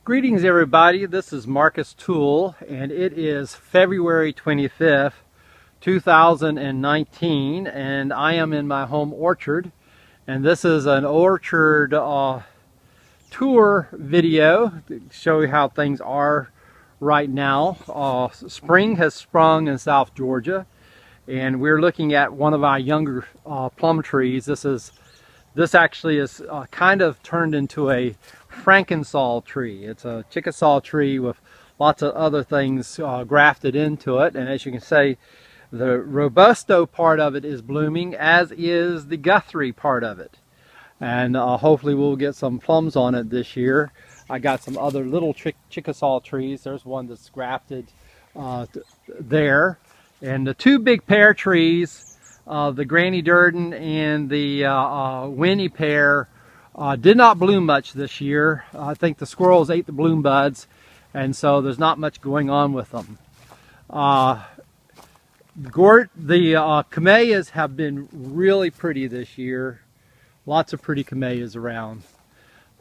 Greetings everybody, this is Marcus Toole and it is February 25th, 2019 and I am in my home orchard, and this is an orchard tour video to show you how things are right now. Spring has sprung in South Georgia and we're looking at one of our younger plum trees. This actually is kind of turned into a Frankensaw tree. It's a Chickasaw tree with lots of other things grafted into it, and as you can see, the Robusto part of it is blooming, as is the Guthrie part of it, and hopefully we'll get some plums on it this year. I got some other little Chickasaw trees. There's one that's grafted there, and the two big pear trees, the Granny Durden and the Winnie pear, did not bloom much this year. I think the squirrels ate the bloom buds, and so there's not much going on with them. The camellias have been really pretty this year. Lots of pretty camellias around.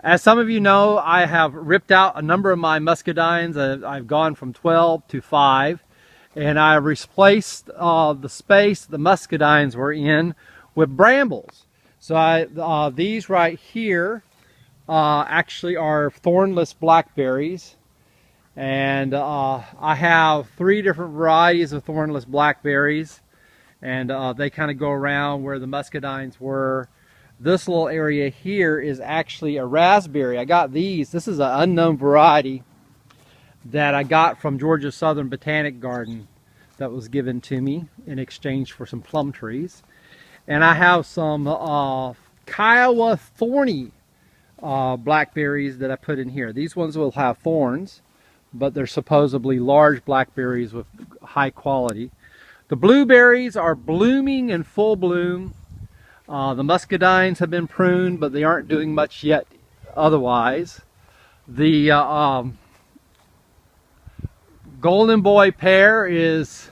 As some of you know, I have ripped out a number of my muscadines. I've gone from 12 to 5. And I replaced the space the muscadines were in with brambles. So these right here actually are thornless blackberries. And I have 3 different varieties of thornless blackberries. And they kind of go around where the muscadines were. This little area here is actually a raspberry. I got these. This is an unknown variety that I got from Georgia Southern Botanic Garden that was given to me in exchange for some plum trees. And I have some Kiowa thorny blackberries that I put in here. These ones will have thorns, but they're supposedly large blackberries with high quality. The blueberries are blooming in full bloom. The muscadines have been pruned, but they aren't doing much yet otherwise. The Golden Boy pear is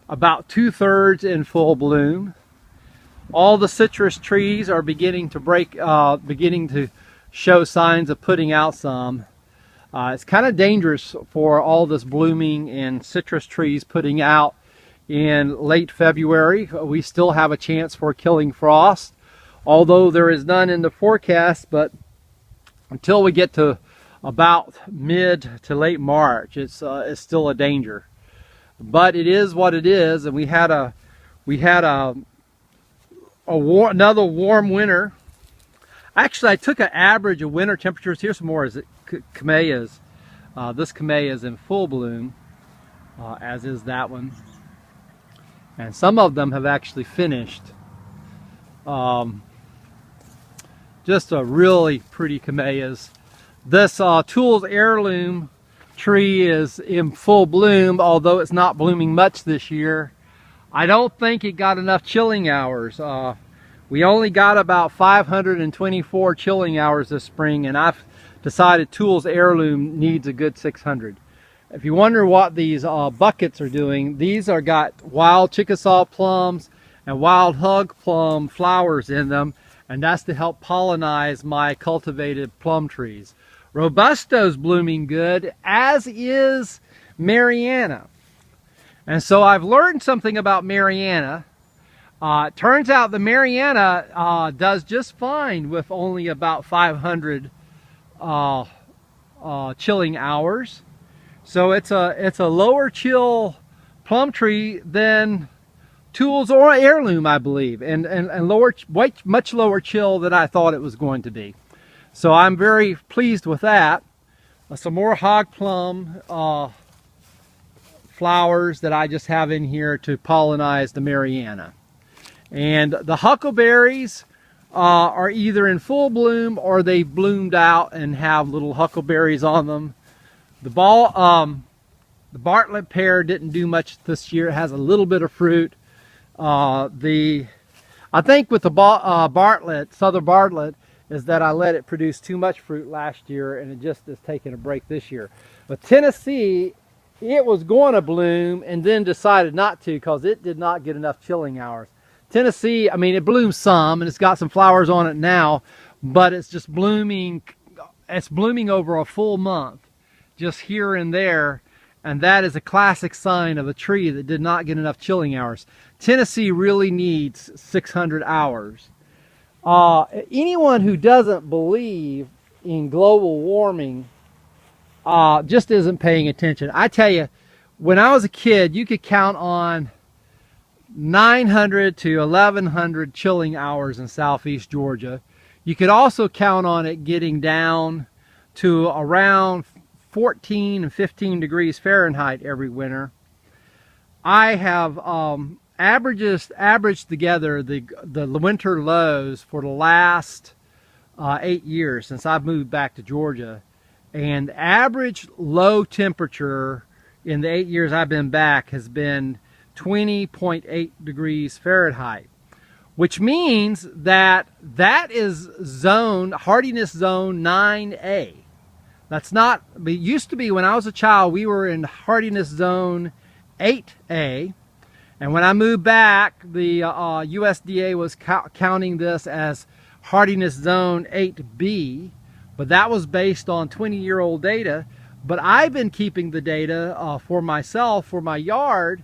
about 2/3 in full bloom. All the citrus trees are beginning to show signs of putting out some. It's kind of dangerous for all this blooming and citrus trees putting out in late February. We still have a chance for killing frost, although there is none in the forecast, but until we get to about mid to late March, it's still a danger. But it is what it is, and we had another warm winter. Actually, I took an average of winter temperatures. Here's some more camellias. This camellia is in full bloom, as is that one, and some of them have actually finished. Just a really pretty camellias. This Toole's Heirloom tree is in full bloom, although it's not blooming much this year. I don't think it got enough chilling hours. We only got about 524 chilling hours this spring, and I've decided Toole's Heirloom needs a good 600. If you wonder what these buckets are doing, these are got wild Chickasaw plums and wild hug plum flowers in them, and that's to help pollinize my cultivated plum trees. Robusto's blooming good, as is Mariana. And so I've learned something about Mariana. It turns out the Mariana does just fine with only about 500 chilling hours. So it's a lower chill plum tree than Toole's or Heirloom, I believe, and much lower chill than I thought it was going to be. So I'm very pleased with that. Some more hog plum flowers that I just have in here to pollinize the Mariana. And the huckleberries are either in full bloom or they've bloomed out and have little huckleberries on them. The Bartlett pear didn't do much this year. It has a little bit of fruit. I think with the Bartlett, Southern Bartlett, is that I let it produce too much fruit last year and it just is taking a break this year. But Tennessee, it was going to bloom and then decided not to because it did not get enough chilling hours. Tennessee, I mean, it blooms some and it's got some flowers on it now, but it's just blooming, it's blooming over a full month. just here and there, and that is a classic sign of a tree that did not get enough chilling hours. Tennessee really needs 600 hours. Anyone who doesn't believe in global warming just isn't paying attention. I tell you, when I was a kid, you could count on 900 to 1100 chilling hours in southeast Georgia. You could also count on it getting down to around 14 and 15 degrees Fahrenheit every winter. I have averaged together the winter lows for the last 8 years since I've moved back to Georgia, and average low temperature in the 8 years I've been back has been 20.8 degrees Fahrenheit, which means that is hardiness zone 9A. That's not, it used to be when I was a child, we were in hardiness zone 8A. And when I moved back, the USDA was counting this as hardiness zone 8B, but that was based on 20-year-old data. But I've been keeping the data for myself, for my yard,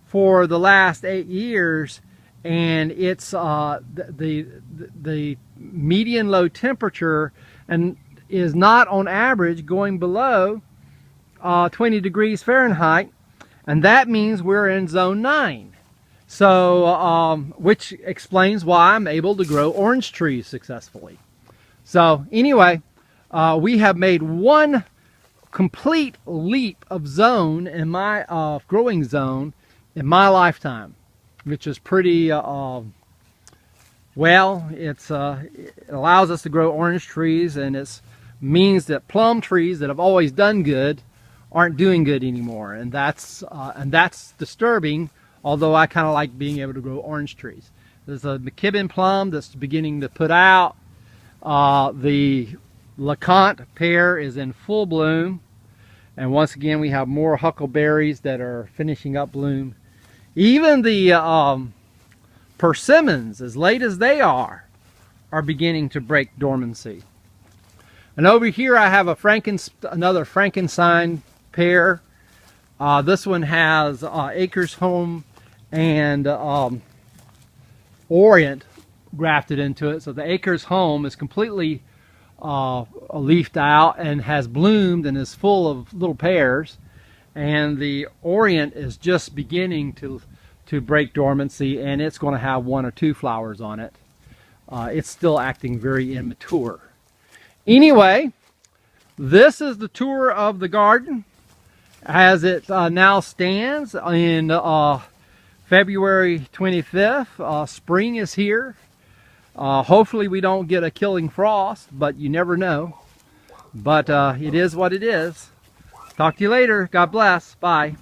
for the last 8 years, and it's the median low temperature and is not on average going below 20 degrees Fahrenheit, and that means we're in zone 9. So, which explains why I'm able to grow orange trees successfully. So anyway, we have made one complete leap of zone in my growing zone in my lifetime, which is pretty well, it allows us to grow orange trees, and it means that plum trees that have always done good aren't doing good anymore, and that's disturbing, although I kind of like being able to grow orange trees. There's a McKibben plum that's beginning to put out. The LeConte pear is in full bloom, and once again we have more huckleberries that are finishing up bloom. Even the persimmons, as late as they are beginning to break dormancy. And over here I have another Frankenstein pear. This one has Acres Home and Orient grafted into it. So the Acres Home is completely leafed out and has bloomed and is full of little pears. And the Orient is just beginning to break dormancy, and it's going to have 1 or 2 flowers on it. It's still acting very immature. Anyway, this is the tour of the garden as it now stands in February 25th. Spring is here. Hopefully we don't get a killing frost, but you never know. But it is what it is. Talk to you later. God bless. Bye.